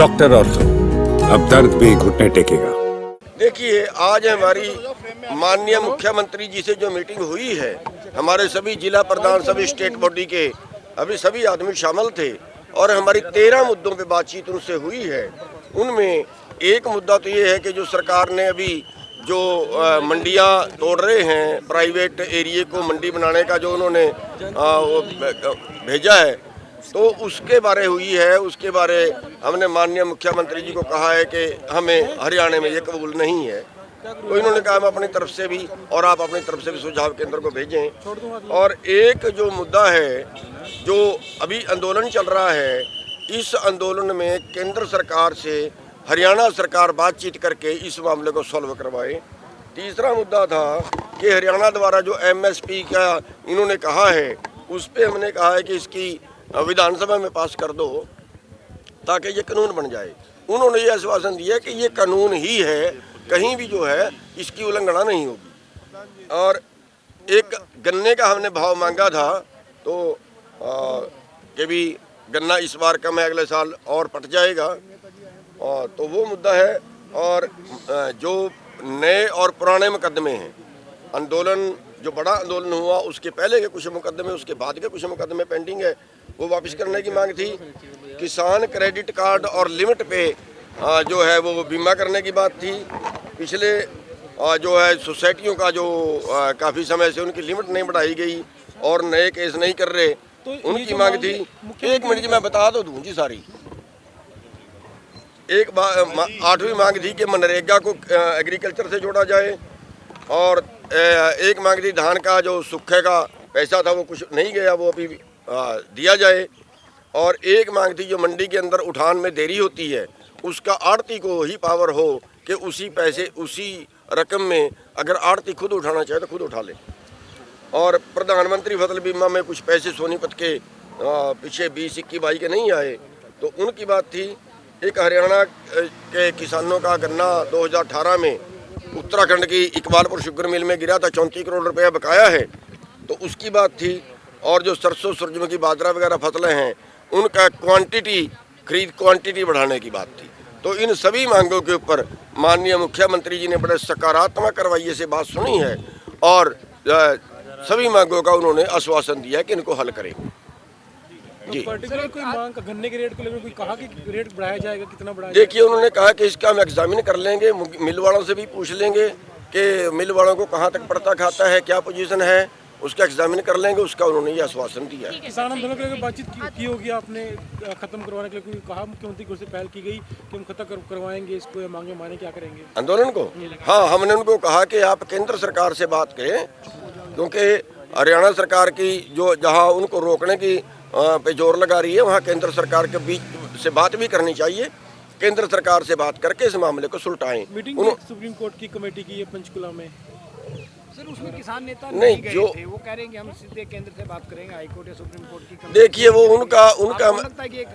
Doctor ortho, अब दर्द भी घुटने टेकेगा। देखिए, आज हमारी माननीय मुख्यमंत्री जी से जो मीटिंग हुई है, हमारे सभी जिला प्रधान, सभी स्टेट बॉडी के अभी सभी आदमी शामिल थे और हमारी 13 मुद्दों पे बातचीत उनसे हुई है। उनमें एक मुद्दा तो ये है कि जो सरकार ने अभी जो मंडियां तोड़ रहे हैं, प्राइवेट एरिया को मंडी बनाने का जो उन्होंने वो भेजा है, तो उसके बारे हुई है। उसके बारे हमने माननीय मुख्यमंत्री जी को कहा है कि हमें हरियाणा में ये कबूल नहीं है। तो इन्होंने कहा हम अपनी तरफ से भी और आप अपनी तरफ से भी सुझाव केंद्र को भेजें। और एक जो मुद्दा है जो अभी आंदोलन चल रहा है, इस आंदोलन में केंद्र सरकार से हरियाणा सरकार बातचीत करके इस मामले को सॉल्व करवाए। तीसरा मुद्दा था कि हरियाणा द्वारा जो MSP का इन्होंने कहा है, उस पर हमने कहा है कि इसकी विधानसभा में पास कर दो ताकि ये कानून बन जाए। उन्होंने ये आश्वासन दिया कि ये कानून ही है, कहीं भी जो है इसकी उल्लंघना नहीं होगी। और एक गन्ने का हमने भाव मांगा था, तो कि भी गन्ना इस बार कम है, अगले साल और पट जाएगा, और तो वो मुद्दा है। और जो नए और पुराने मुकदमे हैं, आंदोलन जो बड़ा आंदोलन हुआ उसके पहले के कुछ मुकदमे, उसके बाद के कुछ मुकदमे पेंडिंग है, वो वापस करने की मांग थी। किसान क्रेडिट कार्ड और लिमिट पे जो है वो बीमा करने की बात थी। पिछले जो है सोसाइटियों का जो काफ़ी समय से उनकी लिमिट नहीं बढ़ाई गई और नए केस नहीं कर रहे, तो उनकी मांग थी। एक मिनट जी, मैं बता तो दूँ जी सारी। एक 8वीं मांग थी कि मनरेगा को एग्रीकल्चर से जोड़ा जाए, और एक मांग थी धान का जो सूखे का पैसा था वो कुछ नहीं गया, वो अभी दिया जाए। और एक मांग थी जो मंडी के अंदर उठान में देरी होती है उसका आड़ती को ही पावर हो कि उसी पैसे उसी रकम में अगर आड़ती खुद उठाना चाहे तो खुद उठा ले। और प्रधानमंत्री फसल बीमा में कुछ पैसे सोनीपत के पीछे 20-21 के नहीं आए, तो उनकी बात थी। एक हरियाणा के किसानों का गन्ना 2018 में उत्तराखंड की इकबालपुर शुगर मिल में गिरा था, 34 करोड़ रुपया बकाया है, तो उसकी बात थी। और जो सरसों, सूरजमुखी, बाजरा वगैरह फसलें हैं, उनका खरीद क्वांटिटी बढ़ाने की बात थी। तो इन सभी मांगों के ऊपर माननीय मुख्यमंत्री जी ने बड़े सकारात्मक रवैये से बात सुनी है और सभी मांगों का उन्होंने आश्वासन दिया कि इनको हल करें। जी, पर्टिकुलर कोई मांग गन्ने के रेट को लेकर कोई कहा कि रेट बढ़ाया जाएगा, कितना बढ़ाया? देखिए, उन्होंने कहा कि इसका हम एग्जामिन कर लेंगे, मिल वालों से भी पूछ लेंगे कि मिल वालों को कहाँ तक पड़ता खाता है, क्या पोजीशन है, उसका एग्जामिन कर लेंगे। उसका उन्होंने ये आश्वासन दिया। किसान आंदोलन के लेकर बातचीत की होगी आपने, खत्म करवाने के लिए कोई कहा मुख्यमंत्री की ओर से पहल की गई कि हम खत्म करवाएंगे इसको, या मांगे माने क्या करेंगे आंदोलन को? हाँ, हमने उनको कहा कि आप केंद्र सरकार से बात करें, क्योंकि हरियाणा सरकार की जो जहाँ उनको रोकने की पे जोर लगा रही है, वहाँ केंद्र सरकार के बीच से बात भी करनी चाहिए। केंद्र सरकार से बात करके इस मामले को सुलटाएं। मीटिंग सुप्रीम कोर्ट की कमेटी की है पंचकुला में, सर उसमें किसान नेता नहीं गए जो थे, वो कह रहे हैं कि हम सीधे केंद्र से बात करेंगे, हाई कोर्ट या सुप्रीम कोर्ट की कमेटी। देखिए, वो उनका लगता है कि एक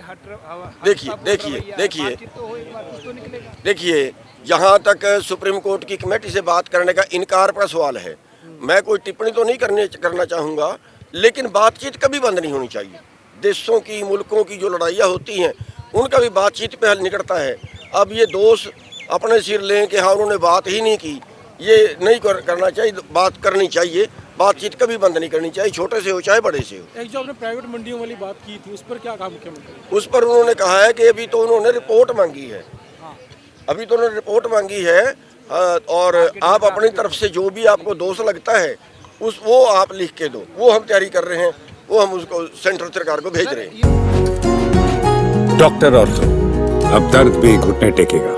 देखिए जहाँ तक सुप्रीम कोर्ट की कमेटी से बात करने का इनकार पर सवाल है, मैं कोई टिप्पणी तो नहीं करना चाहूँगा, लेकिन बातचीत कभी बंद नहीं होनी चाहिए। देशों की, मुल्कों की जो लड़ाइयाँ होती हैं उनका भी बातचीत पे हल निकलता है। अब ये दोष अपने सिर लें कि हाँ उन्होंने बात ही नहीं की, ये नहीं करना चाहिए। बात करनी चाहिए, बातचीत कभी बंद नहीं करनी चाहिए, छोटे से हो चाहे बड़े से हो। एक जो आपने प्राइवेट मंडियों वाली बात की थी, उस पर क्या कहा मुख्यमंत्री? उस पर उन्होंने कहा है कि अभी तो उन्होंने रिपोर्ट मांगी है, अभी तो उन्होंने रिपोर्ट मांगी है, और आप अपनी तरफ से जो भी आपको दोष लगता है वो आप लिख के दो, वो हम तैयारी कर रहे हैं, वो हम उसको सेंट्रल सरकार को भेज रहे हैं। डॉक्टर ऑर्थो, अब दर्द भी घुटने टेकेगा।